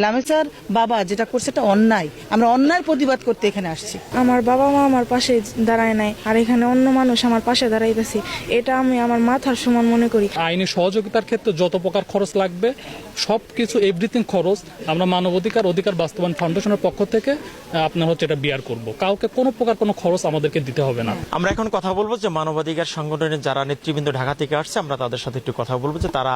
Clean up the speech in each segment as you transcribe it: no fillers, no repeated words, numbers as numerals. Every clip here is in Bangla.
লামিসার বাবা যেটা করছে এটা অন্যায়, আমরা অন্যায়ের প্রতিবাদ করতে এখানে আসছি। আমার বাবা মা আমার পাশে দাঁড়ায় নাই, আর এখানে অন্য মানুষ আমার পাশে দাঁড়াইতেছে, এটা আমি আমার মাথার সমান মনে করি। আইনি সহযোগিতার ক্ষেত্রে যত প্রকার খরচ লাগবে সবকিছু এভরিথিং খরচ আমরা অধিকার বাস্তবায়ন ফাউন্ডেশনের পক্ষ থেকে আপনার এটা বিয়ার করব। কাউকে কোনো প্রকার কোনো খরচ আমাদেরকে দিতে হবে না। আমরা এখন কথা বলবো যে মানবাধিকার সংগঠনের যারা নেতৃবৃন্দ ঢাকা থেকে আসছে, আমরা তাদের সাথে একটু কথা বলবো যে তারা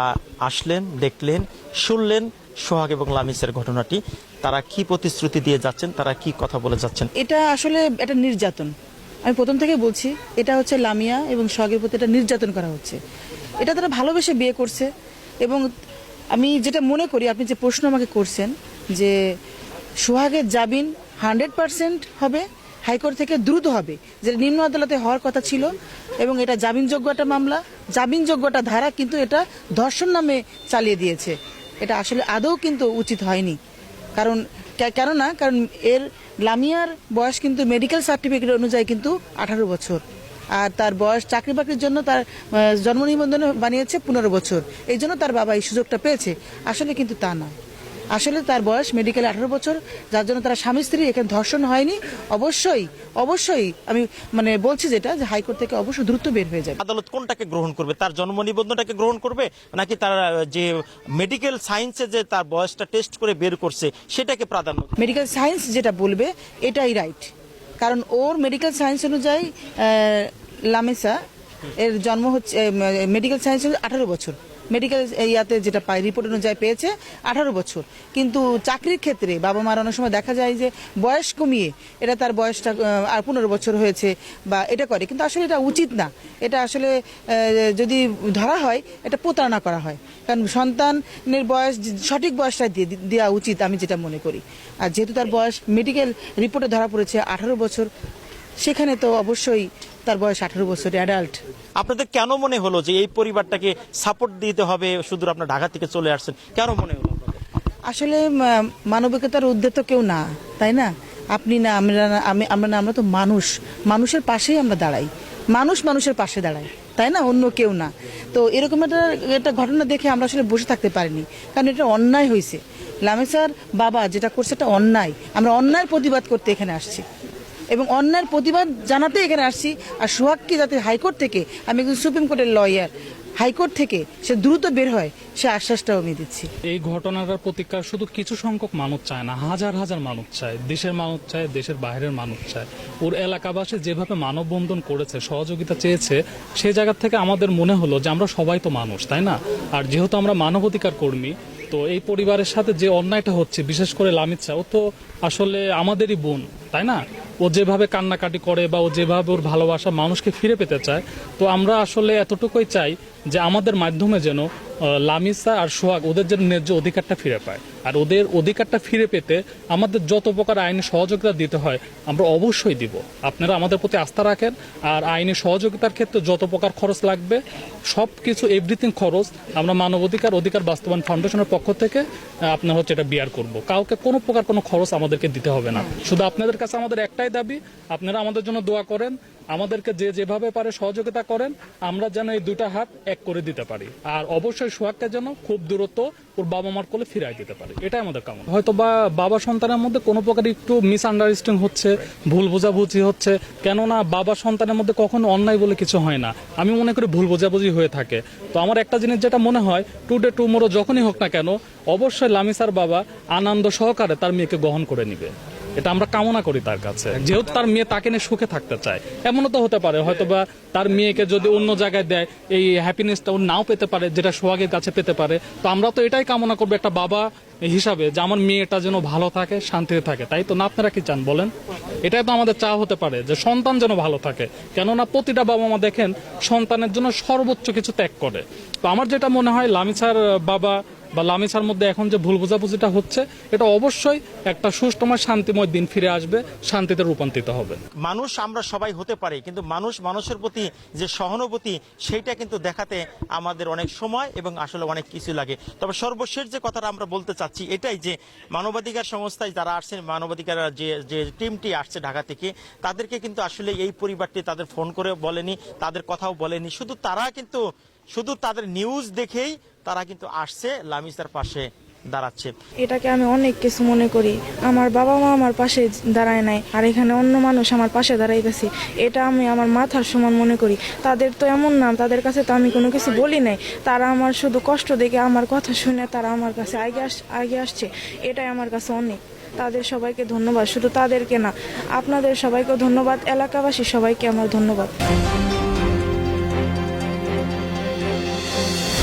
আসলেন, দেখলেন, শুনলেন সোহাগ এবং লামিসের ঘটনাটি, তারা কি প্রতিশ্রুতি দিয়ে যাচ্ছেন, তারা কি কথা বলে যাচ্ছেন। এটা আসলে একটা নির্যাতন, আমি প্রথম থেকে বলছি, এটা হচ্ছে লামিয়া এবং সোহাগের প্রতি এটা নির্যাতন করা হচ্ছে। এটা তারা ভালোবেসে বিয়ে করছে। এবং আমি যেটা মনে করি, আপনি যে প্রশ্ন আমাকে করছেন যে সোহাগের জামিন 100% হবে, হাইকোর্ট থেকে দ্রুত হবে, যেটা নিম্ন আদালতে হওয়ার কথা ছিল, এবং এটা জামিনযোগ্য একটা মামলা, জামিনযোগ্য একটা ধারা, কিন্তু এটা ধর্ষণ নামে চালিয়ে দিয়েছে। এটা আসলে আদৌ কিন্তু উচিত হয়নি। কারণ এর লামিয়ার বয়স কিন্তু মেডিকেল সার্টিফিকেট অনুযায়ী কিন্তু 18 বছর, আর তার বয়স চাকরি বাকরির জন্য তার জন্ম নিবন্ধনে বানিয়েছে 15 বছর, এই জন্য তার বাবা এই সুযোগটা পেয়েছে। আসলে কিন্তু তা না, আসলে তার বয়স মেডিকেলে 18 বছর, যার জন্য তারা স্বামী স্ত্রী, এখানে ধর্ষণ হয়নি। অবশ্যই আমি বলছি যেটা, যে হাইকোর্ট থেকে অবশ্যই দ্রুত বের হয়ে যাবে। আদালত কোনটাকে গ্রহণ করবে, তার জন্ম নিবন্ধনটাকে গ্রহণ করবে, নাকি তার যে মেডিকেল সায়েন্সে যে তার বয়সটা টেস্ট করে বের করছে সেটাকে প্রাধান্য? মেডিকেল সায়েন্স যেটা বলবে এটাই রাইট, কারণ ওর মেডিকেল সায়েন্স অনুযায়ী লামিসা এর জন্ম হচ্ছে মেডিকেল সায়েন্স 18 বছর, মেডিকেল ইয়াতে যেটা পায় রিপোর্ট অনুযায়ী পেয়েছে 18 বছর। কিন্তু চাকরির ক্ষেত্রে বাবা মার অনেক সময় দেখা যায় যে বয়স কমিয়ে এটা তার বয়সটা আর 15 বছর হয়েছে বা এটা করে, কিন্তু আসলে এটা উচিত না। এটা আসলে যদি ধরা হয় এটা প্রতারণা করা হয়, কারণ সন্তানের বয়স সঠিক বয়সটা দেওয়া উচিত, আমি যেটা মনে করি। আর যেহেতু তার বয়স মেডিকেল রিপোর্টে ধরা পড়েছে 18 বছর, সেখানে তো অবশ্যই তার বয়স 18 বছর, অ্যাডাল্ট। আপনাদের কেন মনে হলো যে এই পরিবারটাকে সাপোর্ট দিতে হবে, শুধু আপনার ঢাকা থেকে চলে আসছেন, কেন মনে হলো? আসলে মানবিকতার ঊর্ধ্বে তো কেউ না, তাই না? আপনি না, আমরা তো মানুষের পাশেই আমরা দাঁড়াই, মানুষের পাশে দাঁড়াই, তাই না? অন্য কেউ না। তো এরকম একটা ঘটনা দেখে আমরা আসলে বসে থাকতে পারিনি, কারণ এটা অন্যায় হয়েছে। লামিসার বাবা যেটা করছে এটা অন্যায়, আমরা অন্যায়ের প্রতিবাদ করতে এখানে আসছি, এবং অন্যায়ের প্রতিবাদ জানাতে এখানে আসছি। আর সোহাগকে যাতে হাইকোর্ট থেকে, আমি একজন সুপ্রিম কোর্টের লয়ার, হাইকোর্ট থেকে সে দ্রুত বের হয় সে আশ্বাসটাও আমি দিচ্ছি। এই ঘটনাটার প্রতিকার শুধু কিছু সংখ্যক মানুষ চায় না, হাজার হাজার মানুষ চায়, দেশের মানুষ চায়, দেশের বাইরের মানুষ চায়। ওর এলাকাবাসী যেভাবে মানববন্ধন করেছে, সহযোগিতা চেয়েছে, সেই জায়গা থেকে আমাদের মনে হলো যে আমরা সবাই তো মানুষ, তাই না? আর যেহেতু আমরা মানবাধিকার কর্মী, তো এই পরিবারের সাথে যে অন্যায়টা হচ্ছে, বিশেষ করে লামিসা, ও তো আসলে আমাদেরই বোন, তাই না? ও যেভাবে কান্নাকাটি করে বা ও যেভাবে ওর ভালোবাসা মানুষকে ফিরে পেতে চায়, তো আমরা আসলে এতটুকুই চাই যে আমাদের মাধ্যমে যেন লামিসা আর সোহাগ ওদের যেন ন্যায্য অধিকারটা ফিরে পায়। আর ওদের অধিকারটা ফিরে পেতে আমাদের যত প্রকার আইনি সহযোগিতা দিতে হয় আমরা অবশ্যই দিব। আপনারা আমাদের প্রতি আস্থা রাখেন, আর আইনি সহযোগিতার ক্ষেত্রে যত প্রকার খরচ লাগবে সব কিছু এভরিথিং খরচ আমরা অধিকার বাস্তবায়ন ফাউন্ডেশনের পক্ষ থেকে আপনার এটা বিয়ার করব। কাউকে কোনো প্রকার কোনো খরচ আমাদেরকে দিতে হবে না। শুধু আপনাদের কাছে আমাদের একটাই দাবি, আপনারা আমাদের জন্য দোয়া করেন, আমাদেরকে যেভাবে পারে সহযোগিতা করেন, আমরা যেন এই দুইটা হাত এক করে দিতে পারি। আর অবশ্যই সোহাগকে যেন খুব দ্রুত ওর বাবা মার কোলে ফিরাই দিতে পারি, এটাই আমাদের কামনা। হয়তো বা বাবা সন্তানের মধ্যে কোনো প্রকার একটু মিসআন্ডারস্ট্যান্ডিং হচ্ছে, ভুল বোঝাবুঝি হচ্ছে, কেননা বাবা সন্তানের মধ্যে কখনো অন্যায় বলে কিছু হয় না। আমি মনে করি ভুল বোঝাবুঝি হয়ে থাকে। তো আমার একটা জিনিস যেটা মনে হয়, টুডে টুমোরো যখনই হোক না কেন, অবশ্যই লামিসার বাবা আনন্দ সহকারে তার মেয়েকে গ্রহণ করে নিবে, এটা আমরা কামনা করি তার কাছে। যেহেতু তার মেয়ে তাকে নিয়ে সুখে থাকতে চায়, এমনও তো হতে পারে হয়তোবা তার মেয়েকে যদি অন্য জায়গায় দেয় এই হ্যাপিনেসটা ও নাও পেতে পারে, যেটা সোহাগের কাছে পেতে পারে। তো আমরা তো এটাই কামনা করবো একটা বাবা হিসাবে, যে আমার মেয়েটা যেন ভালো থাকে, শান্তিতে থাকে, তাই তো না? আপনারা কি চান বলেন? এটাই তো আমাদের চাওয়া হতে পারে, যে সন্তান যেন ভালো থাকে। কেননা প্রতিটা বাবা মা দেখেন সন্তানের জন্য সর্বোচ্চ কিছু ত্যাগ করে। তো আমার যেটা মনে হয় লামিসার বাবা বা লামিসার মধ্যে এখন যে ভুল বোঝাবুঝিটা হচ্ছে, এটা অবশ্যই একটা সুষ্ঠুময় শান্তিময় দিন ফিরে আসবে, শান্তিতে রূপান্তরিত হবে। মানুষ আমরা সবাই হতে পারি, কিন্তু মানুষের প্রতি যে সহানুভূতি সেইটা কিন্তু দেখাতে আমাদের অনেক সময় এবং আসলে অনেক কিছু লাগে। তবে সর্বশেষ যে কথাটা আমরা বলতে চাচ্ছি এটাই, যে মানবাধিকার সংস্থায় যারা আসছেন, মানবাধিকার যে টিমটি আসছে ঢাকা থেকে, তাদেরকে কিন্তু আসলে এই পরিবারটি তাদের ফোন করে বলেনি, তাদের কথাও বলেনি। শুধু তাদের নিউজ দেখেই তারা কিন্তু আসছে লামিসার পাশে দাঁড়াচ্ছে। এটাকে আমি অনেক কিছু মনে করি। আমার বাবা মা আমার পাশে দাঁড়ায় নাই, আর এখানে অন্য মানুষ আমার পাশে দাঁড়াইতেছে, এটা আমি আমার মাথার সমান মনে করি। তাদের তো এমন নাম, তাদের কাছে তো আমি কোনো কিছু বলি নাই, তারা আমার শুধু কষ্ট দেখে আমার কথা শুনে তারা আমার কাছে আগে আসছে, এটাই আমার কাছে অনেক। তাদের সবাইকে ধন্যবাদ, শুধু তাদেরকে না, আপনাদের সবাইকে ধন্যবাদ, এলাকাবাসী সবাইকে আমার ধন্যবাদ।